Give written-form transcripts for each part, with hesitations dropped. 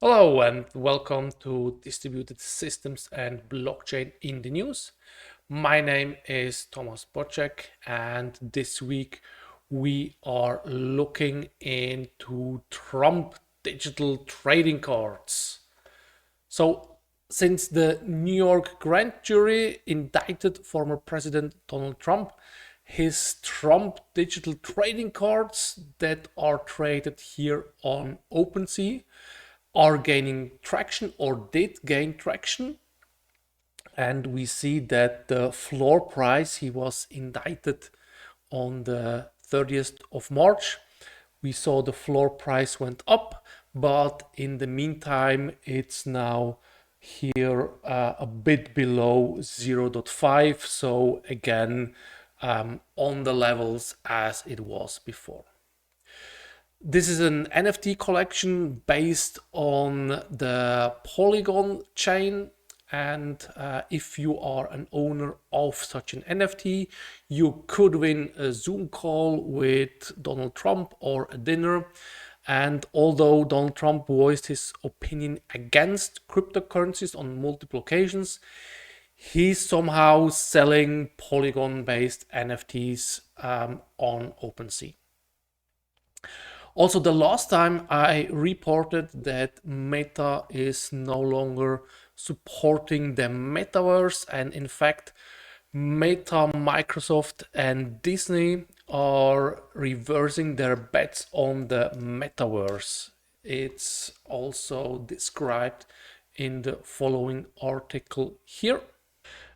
Hello and welcome to Distributed Systems and Blockchain in the News. My name is Thomas Bocek, and this week we are looking into Trump digital trading cards. So, since the New York grand jury indicted former President Donald Trump, his Trump digital trading cards that are traded here on OpenSea are gaining traction or did gain traction. And we see that the floor price, he was indicted on the 30th of March. We saw the floor price went up, but in the meantime, it's now here a bit below 0.5. So again, on the levels as it was before. This is an NFT collection based on the Polygon chain. And if you are an owner of such an NFT, you could win a Zoom call with Donald Trump or a dinner. And although Donald Trump voiced his opinion against cryptocurrencies on multiple occasions, he's somehow selling Polygon-based NFTs on OpenSea. Also, the last time I reported that Meta is no longer supporting the metaverse, and in fact, Meta, Microsoft, and Disney are reversing their bets on the metaverse. It's also described in the following article here.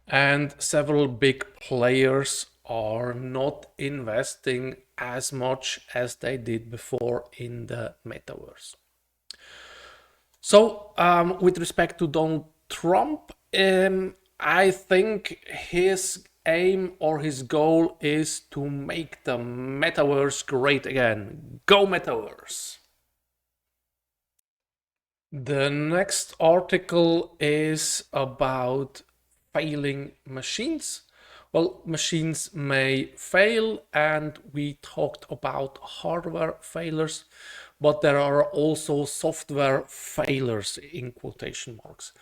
And several big players are not investing as much as they did before in the metaverse. So, with respect to Donald Trump, I think his aim or his goal is to make the metaverse great again. Go metaverse! The next article is about failing machines. Well, machines may fail, and we talked about hardware failures, but there are also software failures in quotation marks.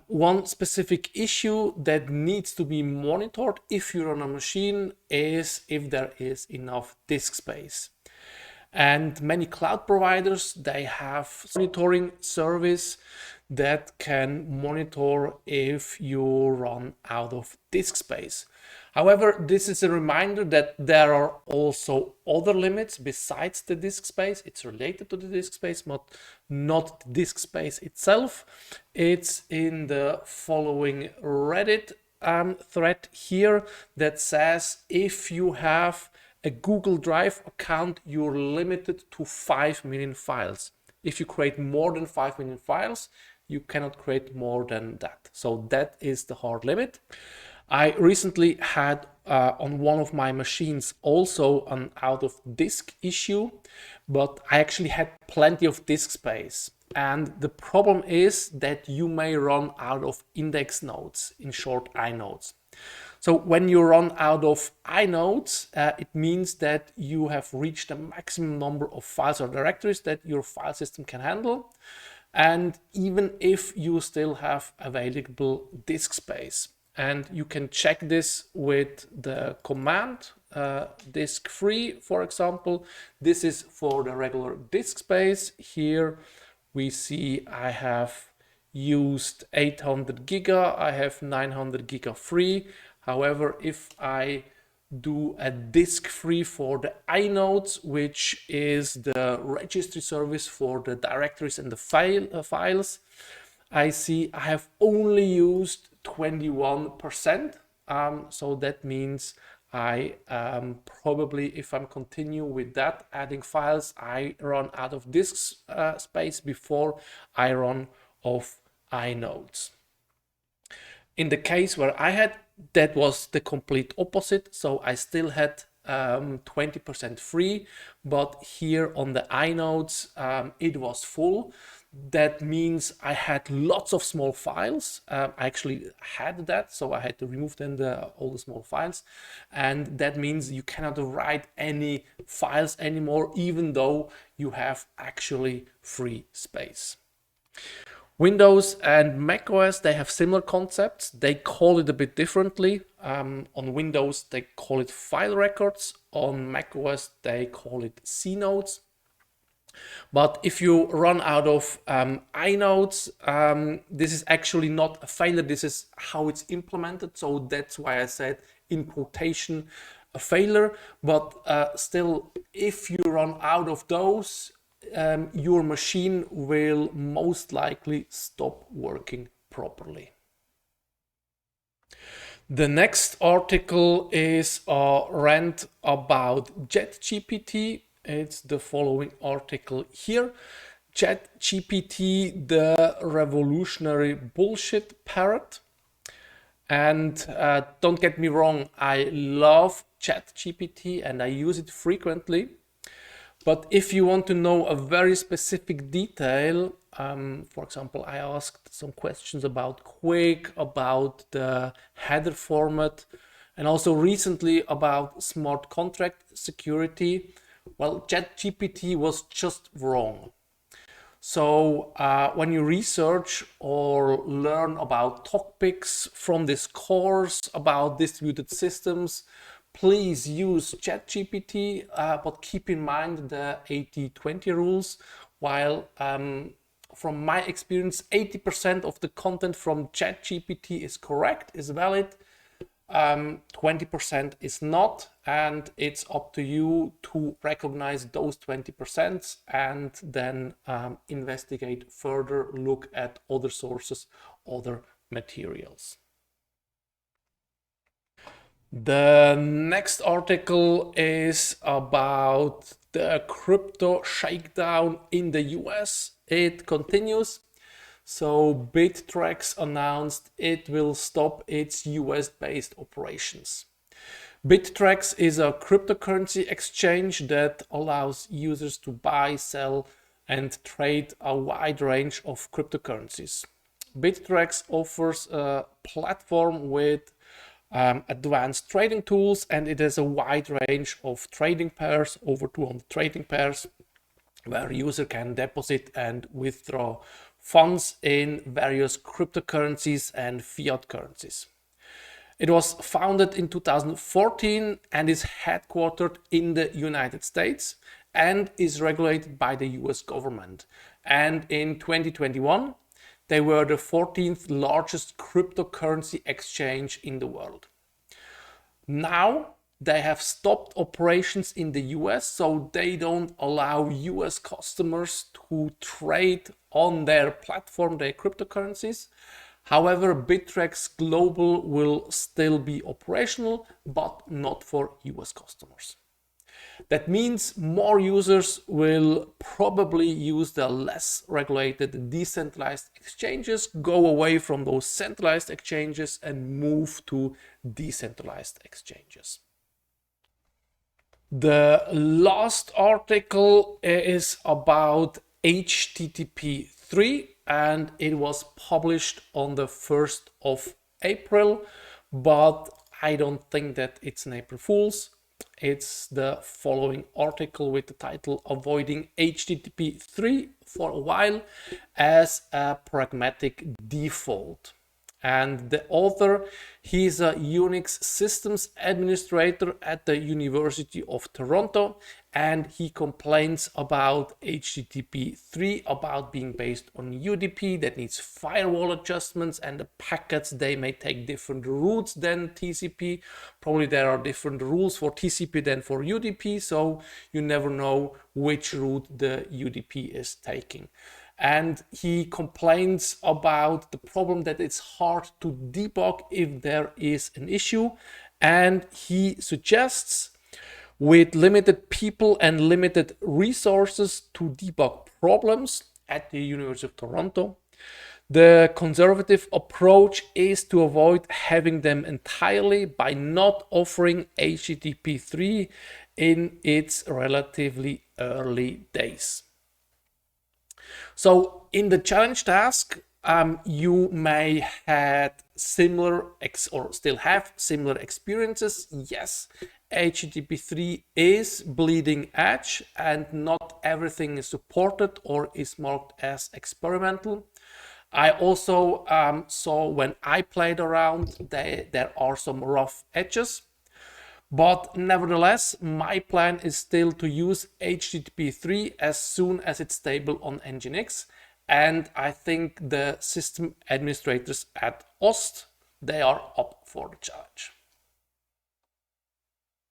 One specific issue that needs to be monitored if you're on a machine is if there is enough disk space. And many cloud providers, they have monitoring service that can monitor if you run out of disk space. However, this is a reminder that there are also other limits besides the disk space. It's related to the disk space, but not the disk space itself. It's in the following Reddit thread here that says if you have a Google Drive account, you're limited to 5 million files. If you create more than 5 million files, you cannot create more than that. So that is the hard limit. I recently had on one of my machines also an out of disk issue, but I actually had plenty of disk space. And the problem is that you may run out of index nodes, in short inodes. So when you run out of inodes, it means that you have reached the maximum number of files or directories that your file system can handle. And even if you still have available disk space. And you can check this with the command disk free, for example. This is for the regular disk space. Here we see I have used 800 giga, I have 900 giga free. However, if I do a disk free for the inodes, which is the registry service for the directories and the files, I see I have only used 21%. So that means I probably, if I'm continue with that, adding files, I run out of disk space before I run of inodes. In the case where I had, that was the complete opposite. So I still had 20% free, but here on the inodes, it was full. That means I had lots of small files. I actually had that, so I had to remove then all the small files. And that means you cannot write any files anymore, even though you have actually free space. Windows and macOS, they have similar concepts. They call it a bit differently. On Windows, they call it file records. On macOS, they call it C nodes. But if you run out of inodes, this is actually not a failure. This is how it's implemented. So that's why I said in quotation a failure. But still, if you run out of those, your machine will most likely stop working properly. The next article is a rant about ChatGPT. It's the following article here. ChatGPT, the revolutionary bullshit parrot. And don't get me wrong, I love ChatGPT and I use it frequently. But if you want to know a very specific detail, for example, I asked some questions about Quick, about the header format, and also recently about smart contract security. Well, ChatGPT was just wrong. So when you research or learn about topics from this course about distributed systems, please use ChatGPT, but keep in mind the 80-20 rules. While from my experience, 80% of the content from ChatGPT is correct, is valid, 20% is not, and it's up to you to recognize those 20% and then investigate further, look at other sources, other materials. The next article is about the crypto shakedown in the US. It continues. So Bittrex announced it will stop its US-based operations. Bittrex is a cryptocurrency exchange that allows users to buy, sell, and trade a wide range of cryptocurrencies. Bittrex offers a platform with advanced trading tools, and it has a wide range of trading pairs, over 200 trading pairs, where a user can deposit and withdraw funds in various cryptocurrencies and fiat currencies. It was founded in 2014 and is headquartered in the United States and is regulated by the US government. And in 2021, they were the 14th largest cryptocurrency exchange in the world. Now they have stopped operations in the US, so they don't allow US customers to trade on their platform their cryptocurrencies. However, Bittrex Global will still be operational, but not for US customers. That means more users will probably use the less regulated decentralized exchanges, go away from those centralized exchanges and move to decentralized exchanges. The last article is about HTTP 3 and it was published on the 1st of April, but I don't think that it's an April Fool's. It's the following article with the title Avoiding HTTP 3 for a While as a Pragmatic Default. And the author, he's a Unix systems administrator at the University of Toronto, and he complains about HTTP 3, about being based on UDP that needs firewall adjustments, and the packets, they may take different routes than TCP. Probably there are different rules for TCP than for UDP, so you never know which route the UDP is taking. And he complains about the problem that it's hard to debug if there is an issue. And he suggests, with limited people and limited resources to debug problems at the University of Toronto, the conservative approach is to avoid having them entirely by not offering HTTP 3 in its relatively early days. So in the challenge task, you may had similar or still have similar experiences. Yes, HTTP3 is bleeding edge and not everything is supported or is marked as experimental. I also saw when I played around, there are some rough edges. But nevertheless, my plan is still to use HTTP3 as soon as it's stable on Nginx. And I think the system administrators at OST, they are up for the challenge.